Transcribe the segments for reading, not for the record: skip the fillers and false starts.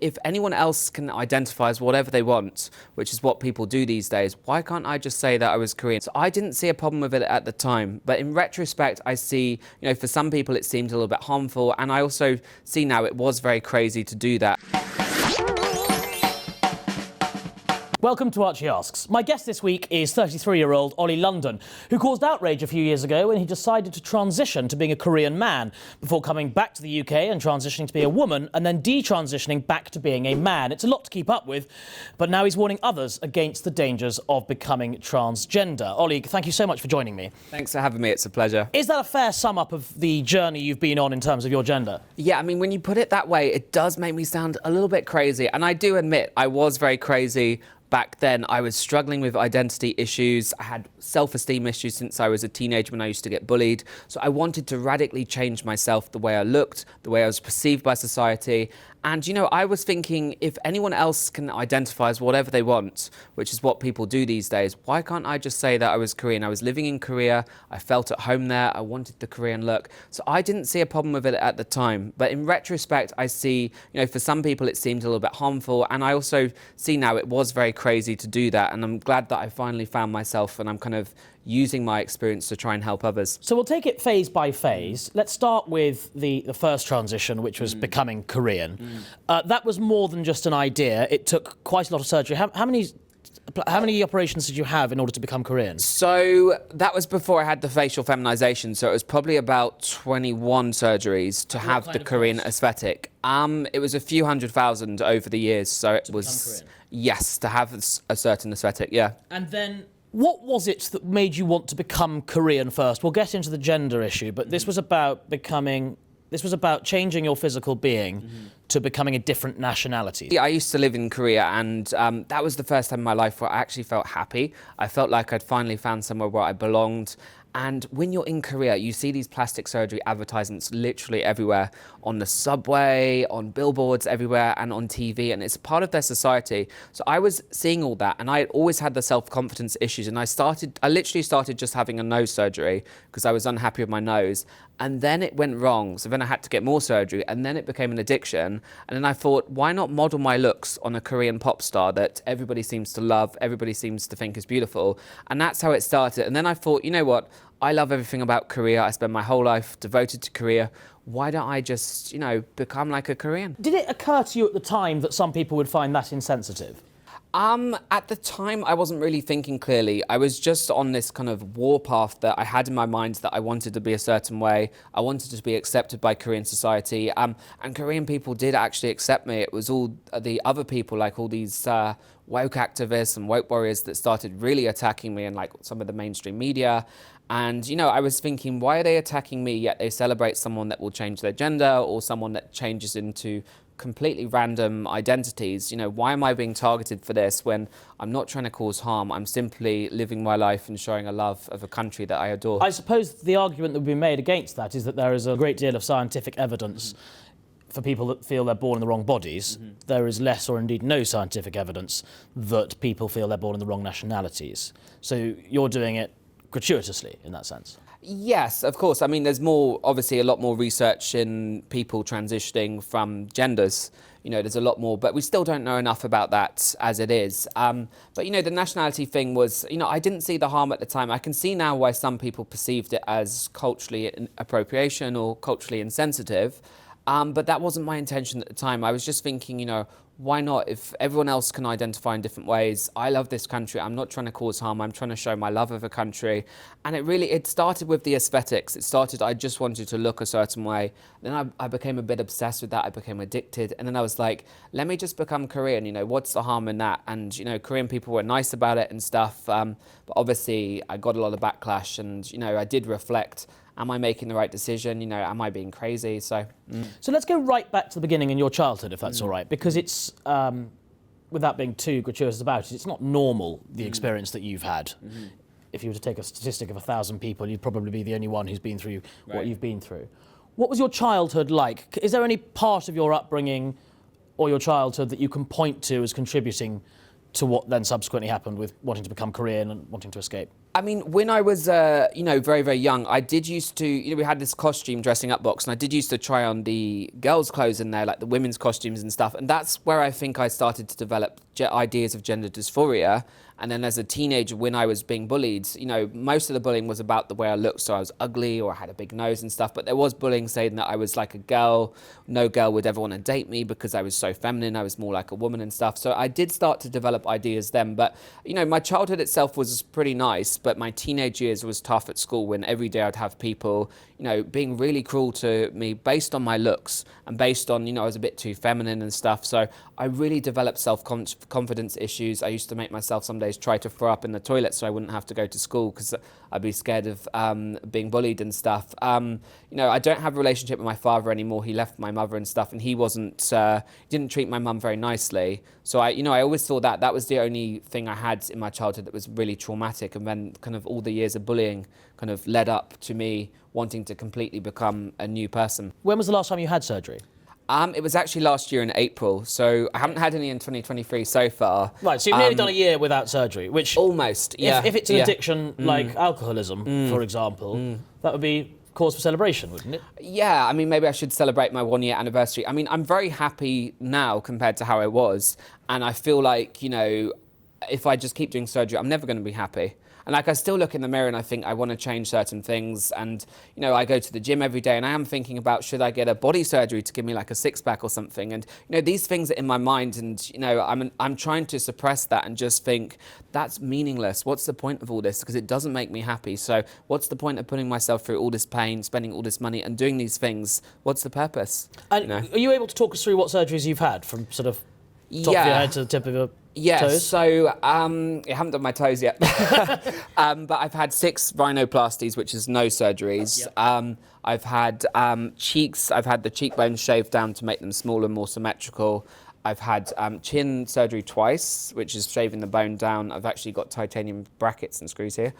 If anyone else can identify as whatever they want, which is what people do these days, why can't I just say that I was Korean? So I didn't see a problem with it at the time, but in retrospect, I see, for some people it seemed a little bit harmful, and I also see now it was very crazy to do that. Welcome to Archie Asks. My guest this week is 33-year-old Oli London, who caused outrage a few years ago when he decided to transition to being a Korean man, before coming back to the UK and transitioning to be a woman, and then detransitioning back to being a man. It's a lot to keep up with, but now he's warning others against the dangers of becoming transgender. Oli, thank you so much for joining me. Thanks for having me, it's a pleasure. Is that a fair sum up of the journey you've been on in terms of your gender? Yeah, I mean, when you put it that way, it does make me sound a little bit crazy, and I do admit I was very crazy. Back then, I was struggling with identity issues. I had self-esteem issues since I was a teenager when I used to get bullied. So I wanted to radically change myself, the way I looked, the way I was perceived by society. And, I was thinking, if anyone else can identify as whatever they want, which is what people do these days, why can't I just say that I was Korean? I was living in Korea. I felt at home there. I wanted the Korean look. So I didn't see a problem with it at the time. But in retrospect, I see, for some people it seemed a little bit harmful. And I also see now it was very crazy to do that. And I'm glad that I finally found myself, and I'm kind of using my experience to try and help others. So we'll take it phase by phase. Let's start with the first transition, which was becoming Korean. That was more than just an idea. It took quite a lot of surgery. How many operations did you have in order to become Korean? So that was before I had the facial feminization. So it was probably about 21 surgeries to have the Korean aesthetic. It was a few 100,000 over the years. So it was, yes, to have a certain aesthetic, yeah. And then what was it that made you want to become Korean first? We'll get into the gender issue, but this was about changing your physical being to becoming a different nationality. Yeah, I used to live in Korea, and that was the first time in my life where I actually felt happy. I felt like I'd finally found somewhere where I belonged. And when you're in Korea, you see these plastic surgery advertisements literally everywhere, on the subway, on billboards everywhere, and on TV, and it's part of their society. So I was seeing all that, and I had always had the self-confidence issues, and I literally started just having a nose surgery because I was unhappy with my nose. And then it went wrong, so then I had to get more surgery, and then it became an addiction. And then I thought, why not model my looks on a Korean pop star that everybody seems to love, everybody seems to think is beautiful? And that's how it started. And then I thought, you know what? I love everything about Korea. I spent my whole life devoted to Korea. Why don't I just, become like a Korean? Did it occur to you at the time that some people would find that insensitive? At the time, I wasn't really thinking clearly. I was just on this kind of warpath that I had in my mind that I wanted to be a certain way. I wanted to be accepted by Korean society. And Korean people did actually accept me. It was all the other people, like all these woke activists and woke warriors, that started really attacking me, and like some of the mainstream media. And, I was thinking, why are they attacking me, yet they celebrate someone that will change their gender, or someone that changes into completely random identities? Why am I being targeted for this when I'm not trying to cause harm? I'm simply living my life and showing a love of a country that I adore. I suppose the argument that would be made against that is that there is a great deal of scientific evidence for people that feel they're born in the wrong bodies. There is less or indeed no scientific evidence that people feel they're born in the wrong nationalities. So you're doing it gratuitously in that sense. Yes, of course. I mean, there's obviously a lot more research in people transitioning from genders. There's a lot more, but we still don't know enough about that as it is. But, the nationality thing was, I didn't see the harm at the time. I can see now why some people perceived it as culturally appropriation or culturally insensitive. But that wasn't my intention at the time. I was just thinking, why not? If everyone else can identify in different ways, I love this country. I'm not trying to cause harm. I'm trying to show my love of a country. And it started with the aesthetics. I just wanted to look a certain way. Then I became a bit obsessed with that. I became addicted. And then I was like, let me just become Korean. What's the harm in that? And, Korean people were nice about it and stuff. But obviously I got a lot of backlash, and, I did reflect. Am I making the right decision? Am I being crazy? So let's go right back to the beginning in your childhood, if that's all right, because it's, without being too gratuitous about it, it's not normal, the experience that you've had. If you were to take a statistic of 1,000 people, you'd probably be the only one who's been through what you've been through. What was your childhood like? Is there any part of your upbringing or your childhood that you can point to as contributing to what then subsequently happened with wanting to become Korean and wanting to escape? I mean, when I was, very, very young, I did used to, we had this costume dressing up box, and I did used to try on the girls' clothes in there, like the women's costumes and stuff. And that's where I think I started to develop ideas of gender dysphoria. And then as a teenager, when I was being bullied, most of the bullying was about the way I looked. So I was ugly or I had a big nose and stuff. But there was bullying saying that I was like a girl. No girl would ever want to date me because I was so feminine. I was more like a woman and stuff. So I did start to develop ideas then. But, my childhood itself was pretty nice. But my teenage years was tough at school when every day I'd have people, being really cruel to me based on my looks and based on, I was a bit too feminine and stuff. So I really developed self-confidence issues. I used to make myself some days try to throw up in the toilet so I wouldn't have to go to school because I'd be scared of being bullied and stuff. I don't have a relationship with my father anymore. He left my mother and stuff, and he didn't treat my mum very nicely. So I always thought that was the only thing I had in my childhood that was really traumatic. And then kind of all the years of bullying kind of led up to me wanting to completely become a new person. When was the last time you had surgery? It was actually last year in April, so I haven't had any in 2023 so far. Right, so you've nearly done a year without surgery, which... Almost, yeah. If it's an addiction like alcoholism, for example, that would be cause for celebration, wouldn't it? Yeah, I mean, maybe I should celebrate my 1 year anniversary. I mean, I'm very happy now compared to how I was, and I feel like, if I just keep doing surgery, I'm never going to be happy. And I still look in the mirror and I think I want to change certain things. And, I go to the gym every day and I am thinking about, should I get a body surgery to give me like a six pack or something? And, these things are in my mind and, I'm trying to suppress that and just think that's meaningless. What's the point of all this? Because it doesn't make me happy. So what's the point of putting myself through all this pain, spending all this money and doing these things? What's the purpose? And are you able to talk us through what surgeries you've had from sort of top of your head to the tip of your toes? So I haven't done my toes yet, but I've had 6 rhinoplasties, which is no surgeries. Yep. I've had cheeks. I've had the cheekbones shaved down to make them smaller, more symmetrical. I've had chin surgery twice, which is shaving the bone down. I've actually got titanium brackets and screws here.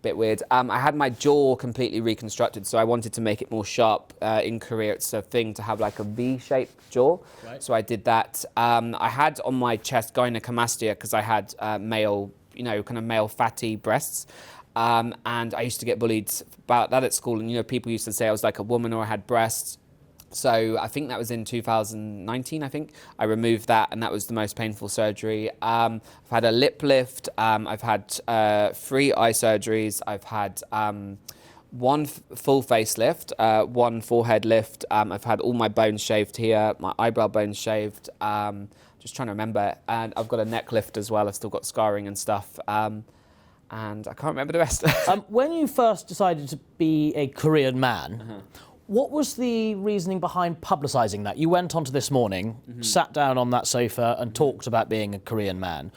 Bit weird. I had my jaw completely reconstructed, so I wanted to make it more sharp. In Korea, it's a thing to have like a V-shaped jaw. Right. So I did that. I had on my chest gynecomastia because I had male, kind of male fatty breasts. And I used to get bullied about that at school. And, people used to say I was like a woman or I had breasts. So I think that was in 2019, I think. I removed that, and that was the most painful surgery. I've had a lip lift. I've had 3 eye surgeries. I've had 1 full facelift, 1 forehead lift. I've had all my bones shaved here, my eyebrow bones shaved. Just trying to remember. And I've got a neck lift as well. I've still got scarring and stuff. And I can't remember the rest. When you first decided to be a Korean man, what was the reasoning behind publicising that? You went onto This Morning, sat down on that sofa and talked about being a Korean man.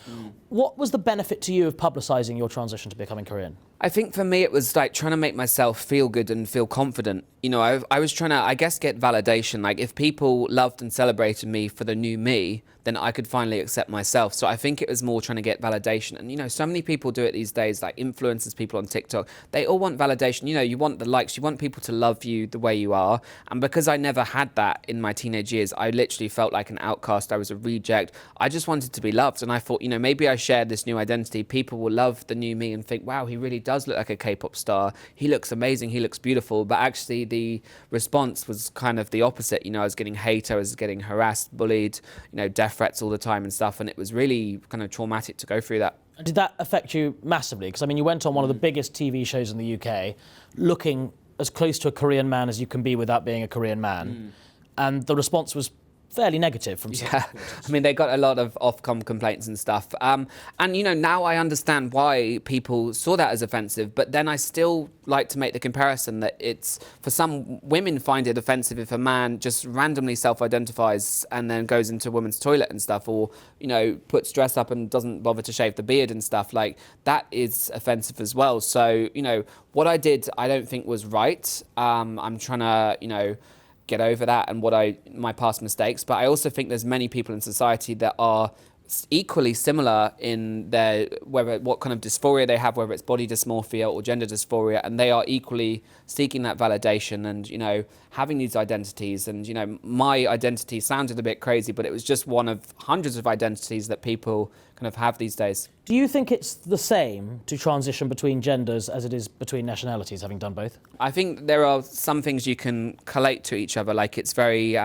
What was the benefit to you of publicising your transition to becoming Korean? I think for me it was like trying to make myself feel good and feel confident. I was trying to, I guess, get validation. Like if people loved and celebrated me for the new me, then I could finally accept myself. So I think it was more trying to get validation. And, so many people do it these days, like influencers, people on TikTok. They all want validation. You want the likes. You want people to love you the way you are. And because I never had that in my teenage years, I literally felt like an outcast. I was a reject. I just wanted to be loved. And I thought, maybe I shared this new identity. People will love the new me and think, wow, he really does look like a K-pop star. He looks amazing. He looks beautiful. But actually the response was kind of the opposite. I was getting hate. I was getting harassed, bullied, death threats all the time and stuff, and it was really kind of traumatic to go through that. Did that affect you massively? Because, you went on one of the biggest TV shows in the UK, looking as close to a Korean man as you can be without being a Korean man, and the response was fairly negative from some people. They got a lot of Ofcom complaints and stuff. And, now I understand why people saw that as offensive, but then I still like to make the comparison that it's, for some women find it offensive if a man just randomly self-identifies and then goes into a woman's toilet and stuff, or, puts dress up and doesn't bother to shave the beard and stuff. Like, that is offensive as well. So, what I did, I don't think was right. I'm trying to, get over that and my past mistakes. But I also think there's many people in society that are equally similar in their what kind of dysphoria they have, whether it's body dysmorphia or gender dysphoria, and they are equally seeking that validation and, you know, having these identities. And, you know, my identity sounded a bit crazy, but it was just one of hundreds of identities that people kind of have these days. Do you think it's the same to transition between genders as it is between nationalities, having done both? I think there are some things you can collate to each other, like it's very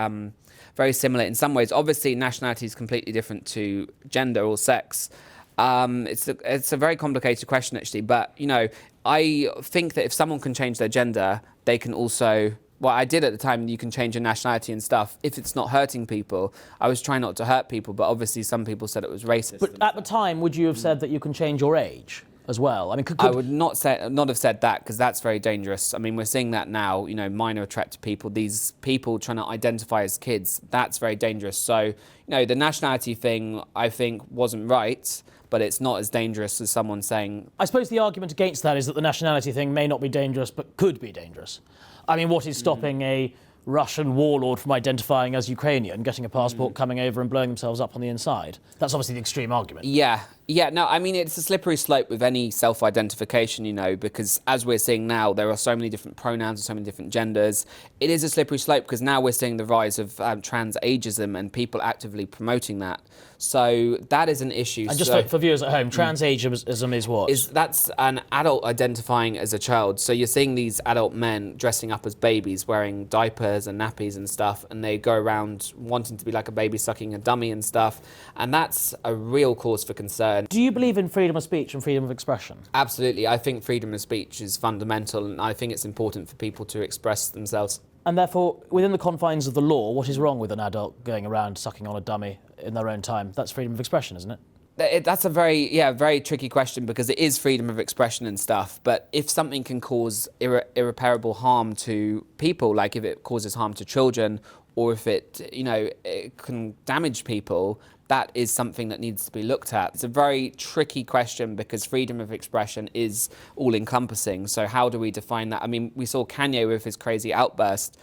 very similar in some ways. Obviously, nationality is completely different to gender or sex. It's a very complicated question, actually. But, you know, I think that if someone can change their gender, they can also... Well, I did at the time, you can change your nationality and stuff if it's not hurting people. I was trying not to hurt people, but obviously some people said it was racist. But at the time, would you have said that you can change your age as well? I mean, I would not have said that, because that's very dangerous. I mean, we're seeing that now, you know, minor attracted people, these people trying to identify as kids, that's very dangerous. So, you know, the nationality thing, I think, wasn't right, but it's not as dangerous as someone saying... I suppose the argument against that is that the nationality thing may not be dangerous, but could be dangerous. I mean, what is stopping a Russian warlord from identifying as Ukrainian, getting a passport, coming over and blowing themselves up on the inside? That's obviously the extreme argument. Yeah, no, I mean, it's a slippery slope with any self-identification, you know, because as we're seeing now, there are so many different pronouns and so many different genders. It is a slippery slope because now we're seeing the rise of trans ageism and people actively promoting that. So that is an issue. And just for viewers at home, trans ageism is what? That's an adult identifying as a child. So you're seeing these adult men dressing up as babies, wearing diapers and nappies and stuff, and they go around wanting to be like a baby, sucking a dummy and stuff. And that's a real cause for concern. Do you believe in freedom of speech and freedom of expression? Absolutely. I think freedom of speech is fundamental, and I think it's important for people to express themselves. And therefore, within the confines of the law, what is wrong with an adult going around sucking on a dummy in their own time? That's freedom of expression, isn't it? That's a very tricky question, because it is freedom of expression and stuff. But if something can cause irreparable harm to people, like if it causes harm to children, or if it, you know, it can damage people, that is something that needs to be looked at. It's a very tricky question because freedom of expression is all-encompassing. So how do we define that? I mean, we saw Kanye with his crazy outburst.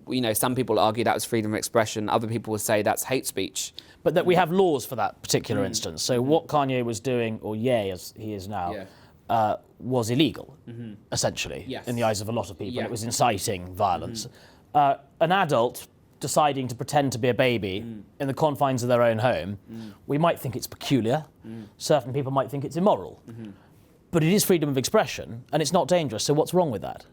You know, some people argue that was freedom of expression. Other people would say that's hate speech. But that we have laws for that particular instance. So what Kanye was doing, or Ye as he is now, was illegal, essentially, in the eyes of a lot of people. It was inciting violence. An adult deciding to pretend to be a baby in the confines of their own home, we might think it's peculiar. Certain people might think it's immoral. But it is freedom of expression, and it's not dangerous. So what's wrong with that?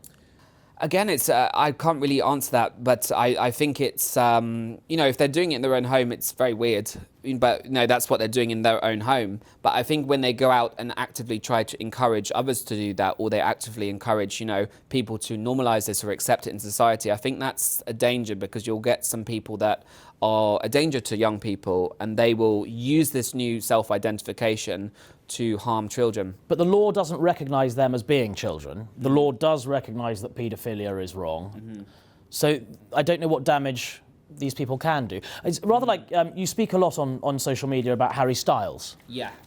Again, it's I can't really answer that, but I think it's, you know, if they're doing it in their own home, it's very weird. But, you know, that's what they're doing in their own home. But I think when they go out and actively try to encourage others to do that, or they actively encourage, you know, people to normalise this or accept it in society, I think that's a danger, because you'll get some people that are a danger to young people, and they will use this new self-identification to harm children. But the law doesn't recognise them as being children. The law does recognise that paedophilia is wrong. So I don't know what damage these people can do. It's rather like you speak a lot on social media about Harry Styles,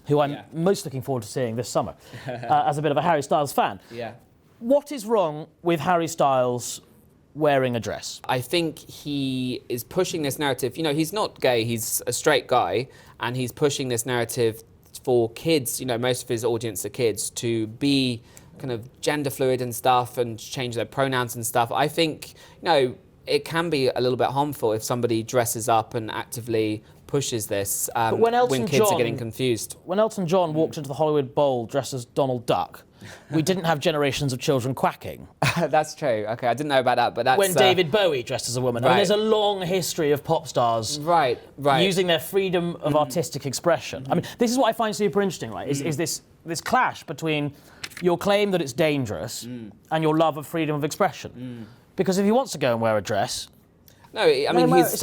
who I'm most looking forward to seeing this summer as a bit of a Harry Styles fan. What is wrong with Harry Styles wearing a dress? I think he is pushing this narrative. You know, he's not gay, he's a straight guy, and he's pushing this narrative for kids, you know, most of his audience are kids, to be kind of gender fluid and stuff and change their pronouns and stuff. I think, you know, it can be a little bit harmful if somebody dresses up and actively pushes this when kids are getting confused. When Elton John walked into the Hollywood Bowl dressed as Donald Duck, we didn't have generations of children quacking. That's true. Okay, I didn't know about that, but that's... When David Bowie dressed as a woman. I mean, there's a long history of pop stars using their freedom of artistic expression. I mean, this is what I find super interesting, right, is this clash between your claim that it's dangerous and your love of freedom of expression. Because if he wants to go and wear a dress... No, I mean, he's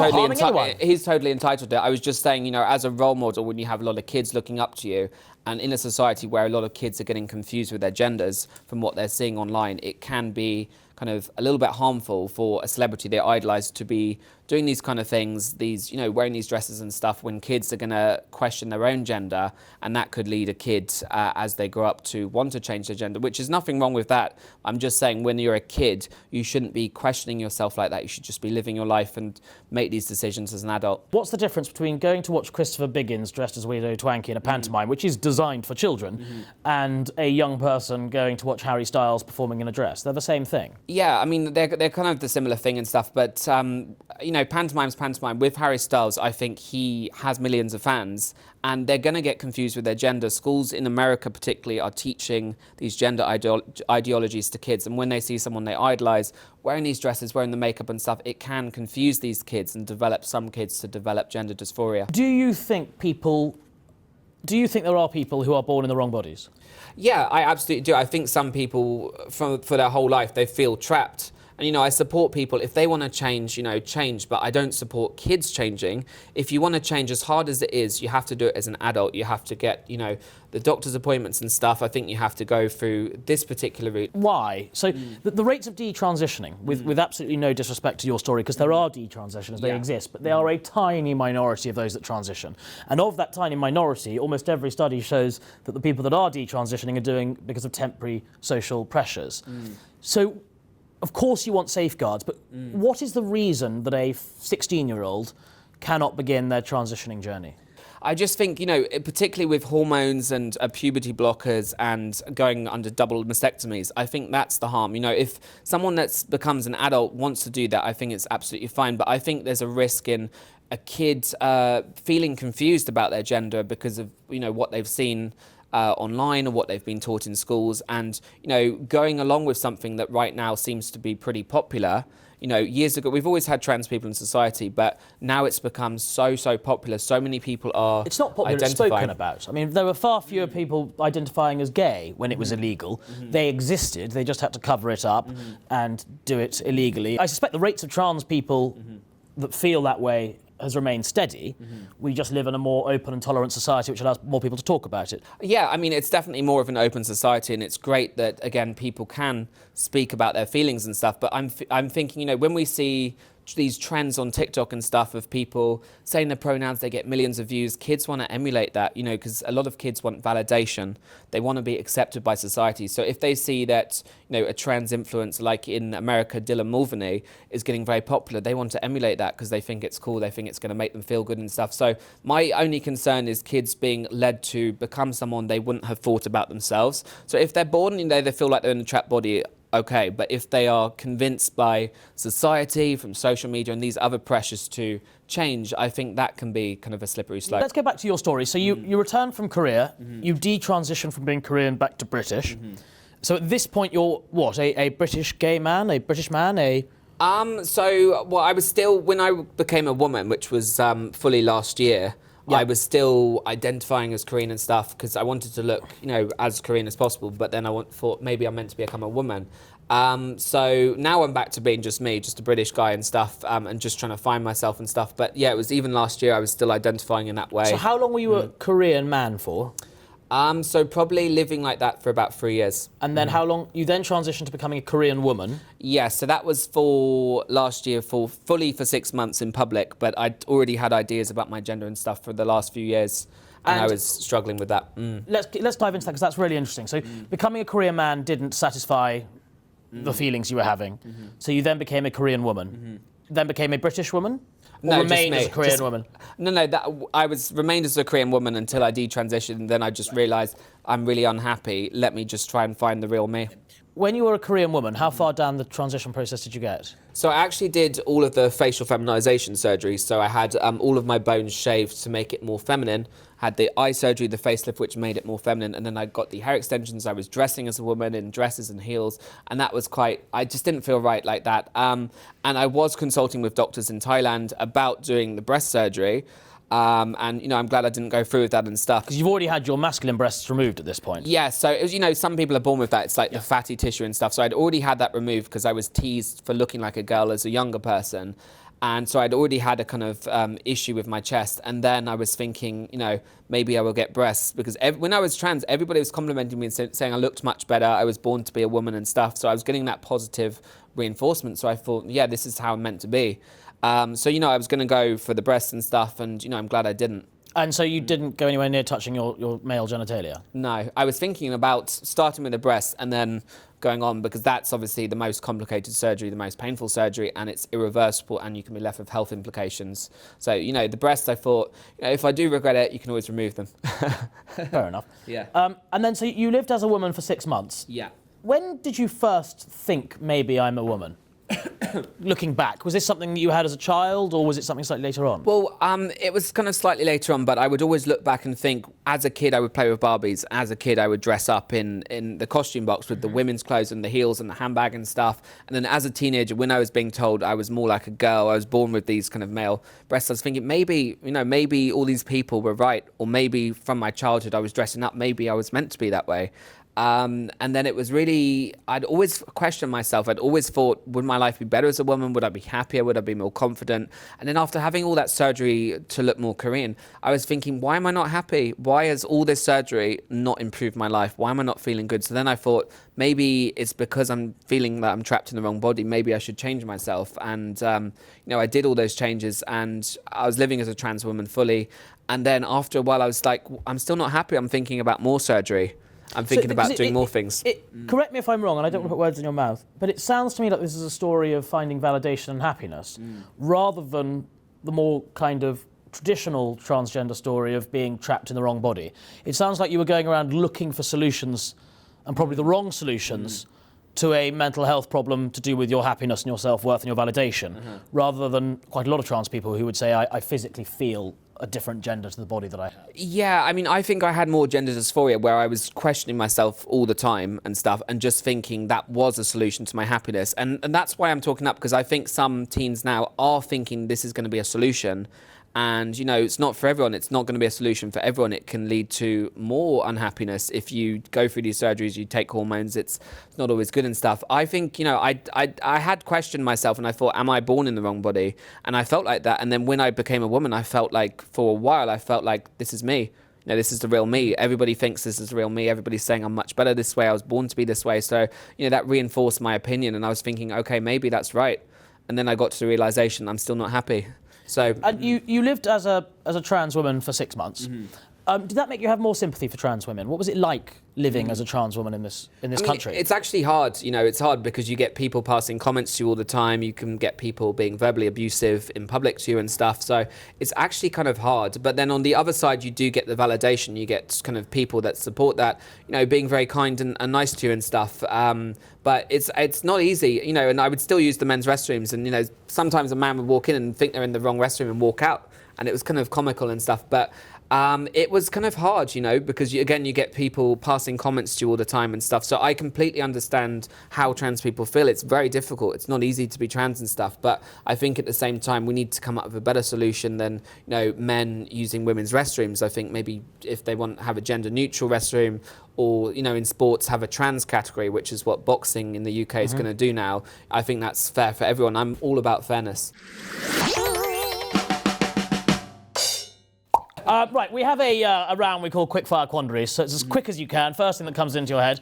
totally entitled to it. I was just saying, you know, as a role model, when you have a lot of kids looking up to you, and in a society where a lot of kids are getting confused with their genders from what they're seeing online, it can be kind of a little bit harmful for a celebrity they idolise to be doing these kind of things, these, wearing these dresses and stuff, when kids are going to question their own gender, and that could lead a kid as they grow up to want to change their gender, which is nothing wrong with that. I'm just saying, when you're a kid, you shouldn't be questioning yourself like that. You should just be living your life and make these decisions as an adult. What's the difference between going to watch Christopher Biggins dressed as Widow Twanky in a pantomime, which is designed for children, and a young person going to watch Harry Styles performing in a dress? They're the same thing. Yeah, I mean, they're kind of the similar thing and stuff, but, pantomime's pantomime. With Harry Styles, I think he has millions of fans, and they're going to get confused with their gender. Schools in America particularly are teaching these gender ideologies to kids, and when they see someone they idolise wearing these dresses, wearing the makeup and stuff, it can confuse these kids and develop some kids to develop gender dysphoria. Do you think there are people who are born in the wrong bodies? Yeah, I absolutely do. I think some people, for their whole life, they feel trapped. And, I support people. If they want to change, change. But I don't support kids changing. If you want to change, as hard as it is, you have to do it as an adult. You have to get, the doctor's appointments and stuff. I think you have to go through this particular route. Why? So the rates of detransitioning, with absolutely no disrespect to your story, because there are detransitioners, they exist, but they are a tiny minority of those that transition. And of that tiny minority, almost every study shows that the people that are detransitioning are doing because of temporary social pressures. So, of course you want safeguards, but what is the reason that a 16-year-old cannot begin their transitioning journey? I just think, particularly with hormones and puberty blockers and going under double mastectomies, I think that's the harm. If someone that becomes an adult wants to do that, I think it's absolutely fine. But I think there's a risk in a kid feeling confused about their gender because of, what they've seen online or what they've been taught in schools, and going along with something that right now seems to be pretty popular. Years ago we've always had trans people in society, but now it's become so popular. So many people are. It's not popular. It's spoken about. I mean, there were far fewer people identifying as gay when it was illegal. They existed. They just had to cover it up and do it illegally. I suspect the rates of trans people that feel that way has remained steady. We just live in a more open and tolerant society which allows more people to talk about it. Yeah, I mean, it's definitely more of an open society, and it's great that, again, people can speak about their feelings and stuff, but I'm thinking, when we see these trends on TikTok and stuff of people saying their pronouns, they get millions of views. Kids want to emulate that, because a lot of kids want validation. They want to be accepted by society. So if they see that, a trans influencer, like in America, Dylan Mulvaney, is getting very popular, they want to emulate that because they think it's cool. They think it's going to make them feel good and stuff. So my only concern is kids being led to become someone they wouldn't have thought about themselves. So if they're born, they feel like they're in a trapped body, okay, but if they are convinced by society, from social media and these other pressures to change, I think that can be kind of a slippery slope. Let's go back to your story. So you returned from Korea, you detransitioned from being Korean back to British. So at this point you're what, a British gay man, a British man, I was still, when I became a woman, which was fully last year, I was still identifying as Korean and stuff because I wanted to look, as Korean as possible. But then I thought maybe I'm meant to become a woman. So now I'm back to being just me, just a British guy and stuff, and just trying to find myself and stuff. But yeah, it was even last year I was still identifying in that way. So how long were you a Korean man for? So probably living like that for about 3 years. And then how long, you then transitioned to becoming a Korean woman? Yeah, so that was for last year, fully for 6 months in public, but I'd already had ideas about my gender and stuff for the last few years, and I was struggling with that. Let's dive into that, because that's really interesting. So becoming a Korean man didn't satisfy the feelings you were having, so you then became a Korean woman, then became a British woman? Or remained as a Korean woman? No, I remained as a Korean woman until I detransitioned, and then I just realised I'm really unhappy. Let me just try and find the real me. When you were a Korean woman, how far down the transition process did you get? So I actually did all of the facial feminization surgeries. So I had all of my bones shaved to make it more feminine. Had the eye surgery, the facelift, which made it more feminine. And then I got the hair extensions. I was dressing as a woman in dresses and heels. And that was I just didn't feel right like that. And I was consulting with doctors in Thailand about doing the breast surgery. And, I'm glad I didn't go through with that and stuff. Because you've already had your masculine breasts removed at this point. Yeah, so, it was, some people are born with that. It's like the fatty tissue and stuff. So I'd already had that removed because I was teased for looking like a girl as a younger person. And so I'd already had a kind of issue with my chest. And then I was thinking, maybe I will get breasts. Because when I was trans, everybody was complimenting me and saying I looked much better. I was born to be a woman and stuff. So I was getting that positive reinforcement. So I thought, yeah, this is how I'm meant to be. So, you know, I was going to go for the breasts and stuff, and, you know, I'm glad I didn't. And so you didn't go anywhere near touching your male genitalia? No, I was thinking about starting with the breast and then going on, because that's obviously the most complicated surgery, the most painful surgery, and it's irreversible, and you can be left with health implications. So, you know, the breast, I thought, you know, if I do regret it, you can always remove them. Fair enough. Yeah. And then, so you lived as a woman for 6 months. Yeah. When did you first think, maybe I'm a woman? Looking back, was this something that you had as a child, or was it something slightly later on? Well, it was kind of slightly later on, but I would always look back and think, as a kid, I would play with Barbies. As a kid, I would dress up in the costume box with the women's clothes and the heels and the handbag and stuff. And then as a teenager, when I was being told I was more like a girl, I was born with these kind of male breasts, I was thinking, maybe, you know, maybe all these people were right, or maybe from my childhood I was dressing up, maybe I was meant to be that way. And then it was really, I'd always questioned myself. I'd always thought, would my life be better as a woman? Would I be happier? Would I be more confident? And then after having all that surgery to look more Korean, I was thinking, why am I not happy? Why has all this surgery not improved my life? Why am I not feeling good? So then I thought, maybe it's because I'm feeling that I'm trapped in the wrong body. Maybe I should change myself. And, you know, I did all those changes, and I was living as a trans woman fully. And then after a while, I was like, I'm still not happy. I'm thinking about more surgery. I'm thinking about doing more things. Correct me if I'm wrong, and I don't want to put words in your mouth, but it sounds to me like this is a story of finding validation and happiness, rather than the more kind of traditional transgender story of being trapped in the wrong body. It sounds like you were going around looking for solutions, and probably the wrong solutions, to a mental health problem to do with your happiness and your self-worth and your validation, rather than quite a lot of trans people who would say, I physically feel a different gender to the body that I have. Yeah, I mean, I think I had more gender dysphoria, where I was questioning myself all the time and stuff, and just thinking that was a solution to my happiness. And that's why I'm talking up, because I think some teens now are thinking this is going to be a solution. And, you know, it's not for everyone. It's not going to be a solution for everyone. It can lead to more unhappiness if you go through these surgeries, you take hormones. It's not always good and stuff. I think, you know, I had questioned myself, and I thought, am I born in the wrong body? And I felt like that. And then when I became a woman, I felt like, for a while, I felt like this is me. You know, this is the real me. Everybody thinks this is the real me. Everybody's saying I'm much better this way. I was born to be this way. So, you know, that reinforced my opinion. And I was thinking, okay, maybe that's right. And then I got to the realization I'm still not happy. So, and you lived as a trans woman for 6 months. Did that make you have more sympathy for trans women? What was it like living as a trans woman in this country? It's actually hard. You know, it's hard because you get people passing comments to you all the time. You can get people being verbally abusive in public to you and stuff. So it's actually kind of hard. But then on the other side, you do get the validation. You get kind of people that support that, you know, being very kind and nice to you and stuff. But it's not easy, you know, and I would still use the men's restrooms. And, you know, sometimes a man would walk in and think they're in the wrong restroom and walk out. And it was kind of comical and stuff. But it was kind of hard, you know, because you get people passing comments to you all the time and stuff. So I completely understand how trans people feel. It's very difficult. It's not easy to be trans and stuff. But I think at the same time, we need to come up with a better solution than, you know, men using women's restrooms. I think maybe if they want to have a gender neutral restroom, or, you know, in sports have a trans category, which is what boxing in the UK is going to do now. I think that's fair for everyone. I'm all about fairness. Right, we have a round we call Quickfire Quandaries, so it's as quick as you can. First thing that comes into your head,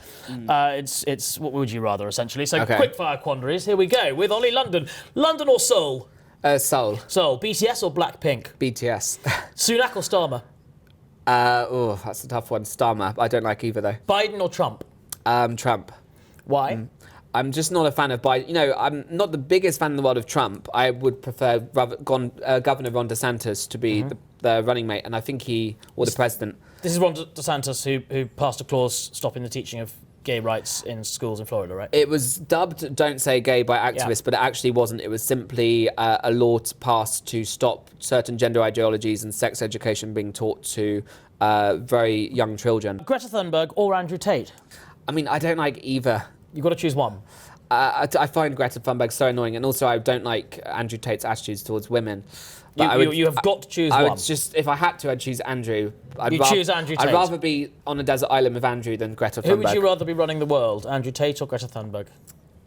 it's what would you rather, essentially. So okay. Quickfire Quandaries, here we go, with Oli London. London or Seoul? Seoul. Seoul. BTS or Blackpink? BTS. Sunak or Starmer? That's a tough one. Starmer. I don't like either, though. Biden or Trump? Trump. Why? I'm just not a fan of Biden. You know, I'm not the biggest fan in the world of Trump. I would prefer Governor Ron DeSantis to be the running mate, and I think the president. This is Ron DeSantis who passed a clause stopping the teaching of gay rights in schools in Florida, right? It was dubbed "Don't Say Gay" by activists, but it actually wasn't. It was simply a law passed to stop certain gender ideologies and sex education being taught to very young children. Greta Thunberg or Andrew Tate? I mean, I don't like either. You've got to choose one. I find Greta Thunberg so annoying, and also I don't like Andrew Tate's attitudes towards women. You have got to choose one. I would just, if I had to, I'd choose Andrew. Choose Andrew Tate. I'd rather be on a desert island with Andrew than Greta Thunberg. Who would you rather be running the world, Andrew Tate or Greta Thunberg?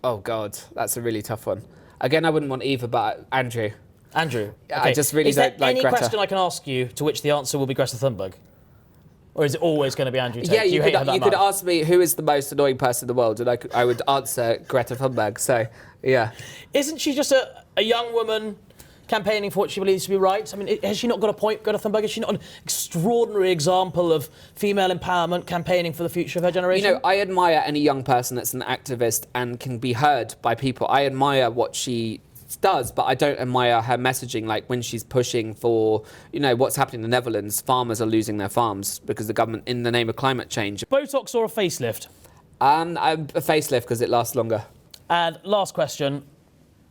Oh, God, that's a really tough one. Again, I wouldn't want either, but Andrew. Andrew. Okay. I just really don't like Greta. Is there any question I can ask you to which the answer will be Greta Thunberg? Or is it always going to be Andrew Tate? Yeah, you could ask me who is the most annoying person in the world, and I would answer Greta Thunberg. So, yeah. Isn't she just a young woman campaigning for what she believes to be right? I mean, has she not got a point, Greta Thunberg? Is she not an extraordinary example of female empowerment campaigning for the future of her generation? You know, I admire any young person that's an activist and can be heard by people. I admire what she does, but I don't admire her messaging, like when she's pushing for, you know, what's happening in the Netherlands. Farmers are losing their farms because the government, in the name of climate change. Botox or a facelift? A facelift because it lasts longer. And last question,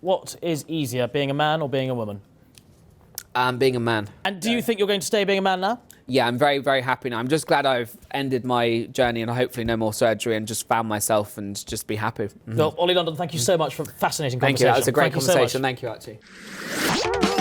what is easier, being a man or being a woman? Being a man. And do you think you're going to stay being a man now? Yeah, I'm very, very happy now. I'm just glad I've ended my journey and hopefully no more surgery and just found myself and just be happy. Well, Oli London, thank you so much for a fascinating Thank conversation. you. That was a great Thank you so conversation. much. Thank you, Archie.